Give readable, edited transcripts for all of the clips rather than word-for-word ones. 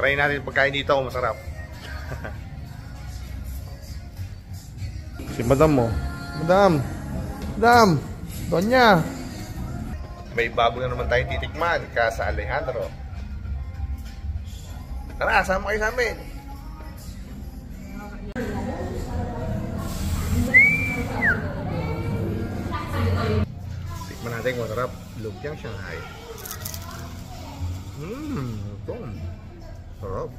Try natin pagkain dito kung masarap. Si Madam mo. Madam! Madam! Donya! May bago na naman tayong titikman. Casa Alejandro. Tara, sama kayo sa amin. Tikman natin kung masarap. Lumpiang Shanghai. Ito. Sarap.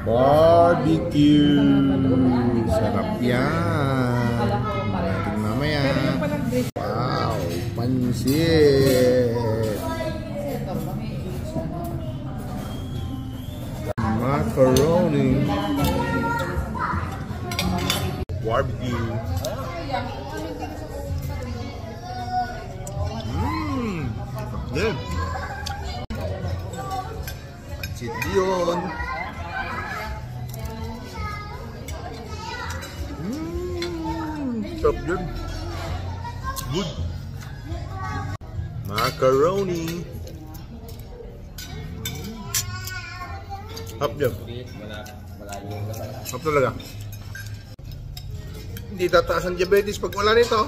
Barbecue. Sarap yan. Natin mamaya. Wow, pansit. Macaroni. Barbecue. Good. Pansit yun. Sarap yun. Good. Macaroni. Sarap yun. Sarap talaga. Hindi tataas ang diabetes pag wala nito.